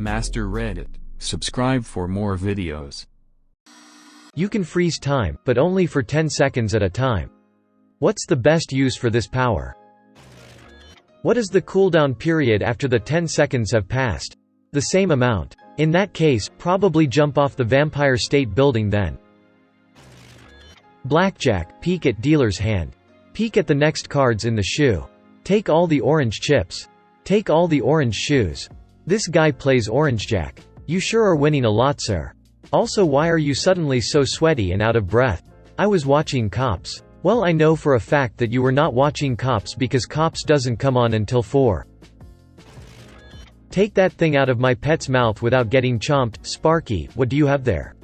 AskReddit. Subscribe for more videos. You can freeze time, but only for 10 seconds at a time. What's the best use for this power? What is the cooldown period after the 10 seconds have passed? The same amount. In that case, probably jump off the Vampire State Building then. Blackjack, peek at dealer's hand. Peek at the next cards in the shoe. Take all the orange chips. Take all the orange shoes. This guy plays orange jack. You sure are winning a lot, sir. Also, why are you suddenly so sweaty and out of breath? I was watching Cops. Well, I know for a fact that you were not watching Cops because Cops doesn't come on until 4. Take that thing out of my pet's mouth without getting chomped. Sparky, what do you have there?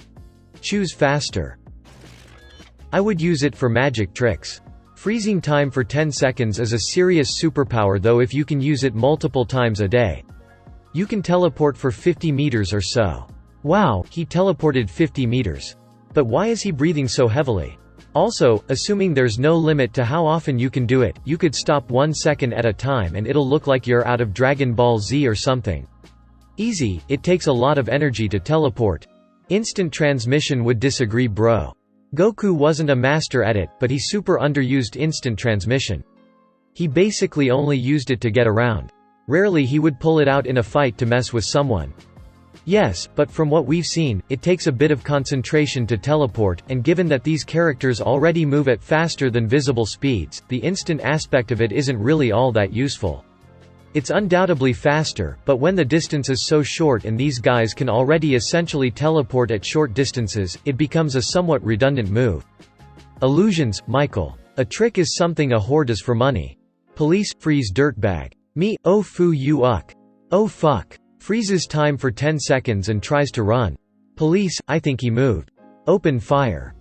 Choose faster. I would use it for magic tricks. Freezing time for 10 seconds is a serious superpower though if you can use it multiple times a day. You can teleport for 50 meters or so. Wow, he teleported 50 meters. But why is he breathing so heavily? Also, assuming there's no limit to how often you can do it, you could stop 1 second at a time and it'll look like you're out of Dragon Ball Z or something. Easy, it takes a lot of energy to teleport. Instant transmission would disagree, bro. Goku wasn't a master at it, but he super underused instant transmission. He basically only used it to get around. Rarely he would pull it out in a fight to mess with someone. Yes, but from what we've seen, it takes a bit of concentration to teleport, and given that these characters already move at faster than visible speeds, the instant aspect of it isn't really all that useful. It's undoubtedly faster, but when the distance is so short and these guys can already essentially teleport at short distances, it becomes a somewhat redundant move. Illusions, Michael. A trick is something a whore does for money. Police, freeze dirtbag. Me, oh foo you uck. Oh fuck. Freezes time for 10 seconds and tries to run. Police, I think he moved. Open fire.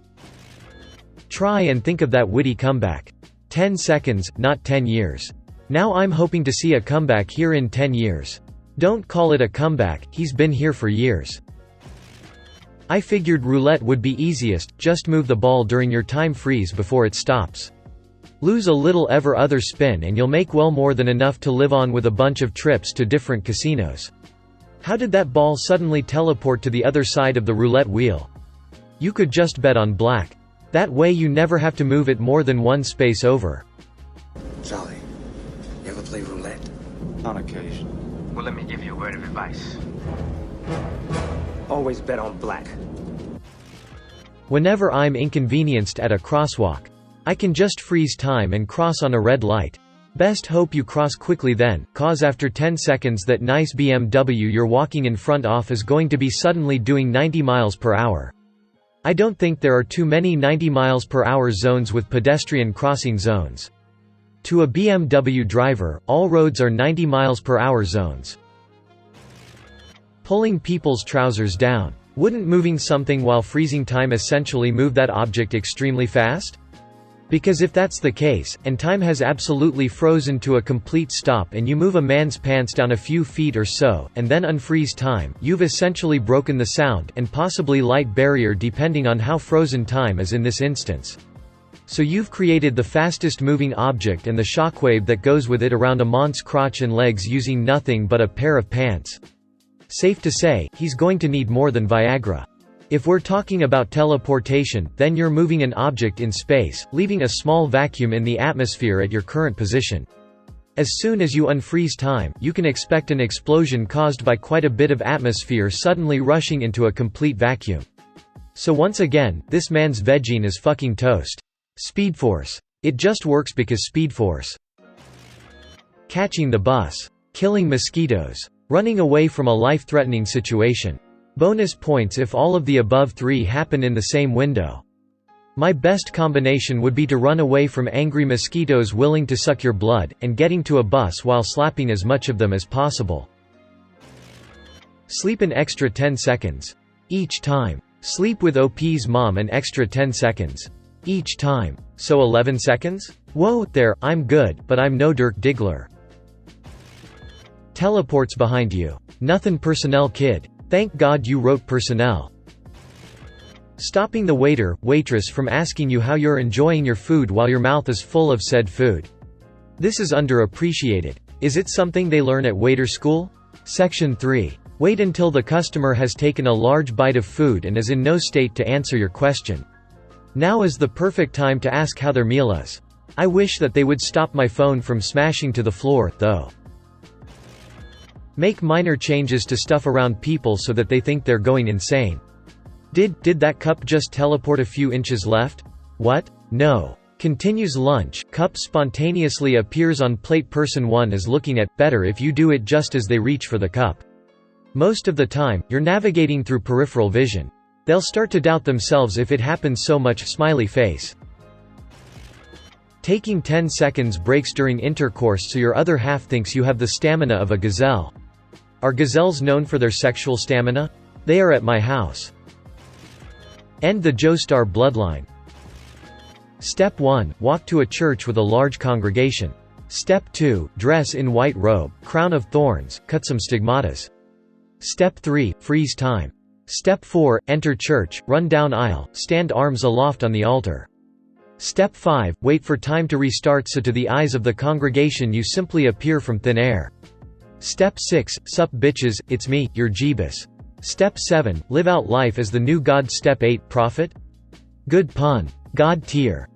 Try and think of that witty comeback. 10 seconds, not 10 years. Now I'm hoping to see a comeback here in 10 years. Don't call it a comeback, he's been here for years. I figured roulette would be easiest, just move the ball during your time freeze before it stops. Lose a little ever other spin and you'll make well more than enough to live on with a bunch of trips to different casinos. How did that ball suddenly teleport to the other side of the roulette wheel? You could just bet on black. That way you never have to move it more than one space over. Charlie, you ever play roulette? On occasion. Well, let me give you a word of advice. Always bet on black. Whenever I'm inconvenienced at a crosswalk, I can just freeze time and cross on a red light. Best hope you cross quickly then, cause after 10 seconds that nice BMW you're walking in front of is going to be suddenly doing 90 miles per hour. I don't think there are too many 90 miles per hour zones with pedestrian crossing zones. To a BMW driver, all roads are 90 miles per hour zones. Pulling people's trousers down. Wouldn't moving something while freezing time essentially move that object extremely fast? Because if that's the case, and time has absolutely frozen to a complete stop and you move a man's pants down a few feet or so, and then unfreeze time, you've essentially broken the sound and possibly light barrier depending on how frozen time is in this instance. So you've created the fastest moving object and the shockwave that goes with it around a man's crotch and legs using nothing but a pair of pants. Safe to say, he's going to need more than Viagra. If we're talking about teleportation, then you're moving an object in space, leaving a small vacuum in the atmosphere at your current position. As soon as you unfreeze time, you can expect an explosion caused by quite a bit of atmosphere suddenly rushing into a complete vacuum. So once again, this man's vegine is fucking toast. Speed Force. It just works because Speed Force. Catching the bus. Killing mosquitoes. Running away from a life-threatening situation. Bonus points if all of the above 3 happen in the same window. My best combination would be to run away from angry mosquitoes willing to suck your blood, and getting to a bus while slapping as much of them as possible. Sleep an extra 10 seconds. Each time. Sleep with OP's mom an extra 10 seconds. Each time. So 11 seconds? Whoa, there, I'm good, but I'm no Dirk Diggler. Teleports behind you. Nothin' personnel kid. Thank God you wrote personnel. Stopping the waiter, waitress from asking you how you're enjoying your food while your mouth is full of said food. This is underappreciated. Is it something they learn at waiter school? Section 3. Wait until the customer has taken a large bite of food and is in no state to answer your question. Now is the perfect time to ask how their meal is. I wish that they would stop my phone from smashing to the floor, though. Make minor changes to stuff around people so that they think they're going insane. Did that cup just teleport a few inches left? What? No. Continues lunch, cup spontaneously appears on plate. Person 1 is looking at, better if you do it just as they reach for the cup. Most of the time, you're navigating through peripheral vision. They'll start to doubt themselves if it happens so much. Smiley face. Taking 10 seconds breaks during intercourse so your other half thinks you have the stamina of a gazelle. Are gazelles known for their sexual stamina? They are at my house. End the Joestar bloodline. Step 1. Walk to a church with a large congregation. Step 2. Dress in white robe, crown of thorns, cut some stigmatas. Step 3. Freeze time. Step 4. Enter church, run down aisle, stand arms aloft on the altar. Step 5. Wait for time to restart so to the eyes of the congregation you simply appear from thin air. Step 6. Sup bitches, it's me, your Jeebus. Step 7. Live out life as the new God. Step 8. Profit? Good pun. God tier.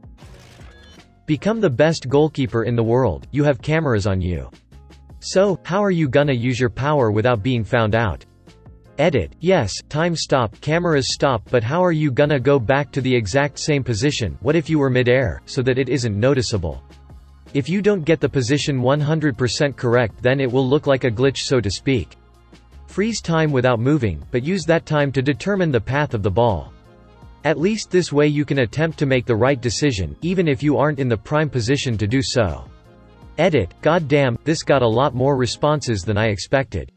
Become the best goalkeeper in the world, you have cameras on you. So, how are you gonna use your power without being found out? Edit. Yes, time stop, cameras stop, but how are you gonna go back to the exact same position? What if you were mid-air, so that it isn't noticeable? If you don't get the position 100% correct, then it will look like a glitch, so to speak. Freeze time without moving, but use that time to determine the path of the ball. At least this way you can attempt to make the right decision, even if you aren't in the prime position to do so. Edit. God damn, this got a lot more responses than I expected.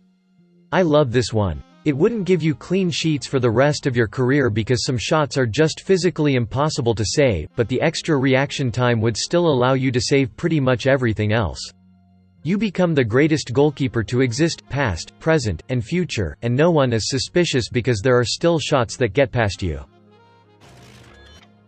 I love this one. It wouldn't give you clean sheets for the rest of your career because some shots are just physically impossible to save, but the extra reaction time would still allow you to save pretty much everything else. You become the greatest goalkeeper to exist, past, present, and future, and no one is suspicious because there are still shots that get past you.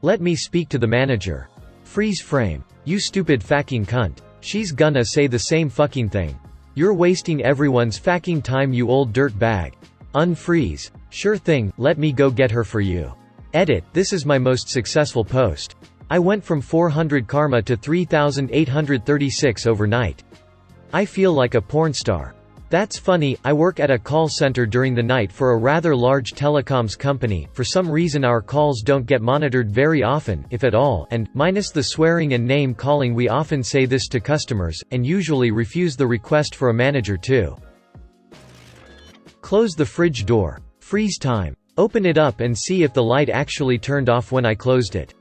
Let me speak to the manager. Freeze frame. You stupid fucking cunt. She's gonna say the same fucking thing. You're wasting everyone's fucking time, you old dirt bag. Unfreeze. Sure thing, let me go get her for you. Edit. This is my most successful post. I went from 400 karma to 3,836 overnight. I feel like a porn star. That's funny, I work at a call center during the night for a rather large telecoms company. For some reason our calls don't get monitored very often, if at all, and, minus the swearing and name calling, we often say this to customers, and usually refuse the request for a manager too. Close the fridge door. Freeze time. Open it up and see if the light actually turned off when I closed it.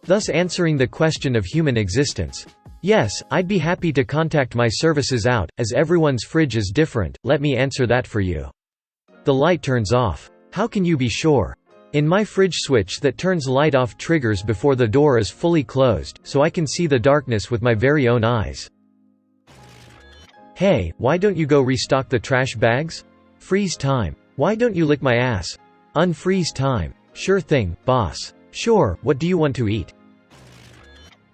Thus answering the question of human existence. Yes, I'd be happy to contact my services out, as everyone's fridge is different, let me answer that for you. The light turns off. How can you be sure? In my fridge, switch that turns light off triggers before the door is fully closed, so I can see the darkness with my very own eyes. Hey, why don't you go restock the trash bags? Freeze time. Why don't you lick my ass? Unfreeze time. Sure thing, boss. Sure, what do you want to eat?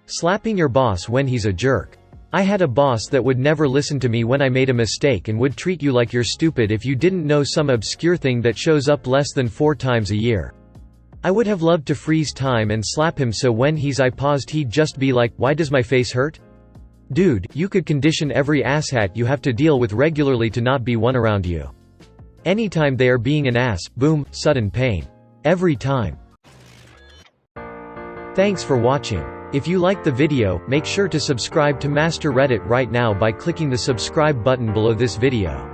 Slapping your boss when he's a jerk. I had a boss that would never listen to me when I made a mistake and would treat you like you're stupid if you didn't know some obscure thing that shows up less than 4 times a year. I would have loved to freeze time and slap him so when I paused he'd just be like, why does my face hurt? Dude, you could condition every asshat you have to deal with regularly to not be one around you. Anytime they are being an ass, boom, sudden pain. Every time. Thanks for watching. If you liked the video, make sure to subscribe to AskReddit right now by clicking the subscribe button below this video.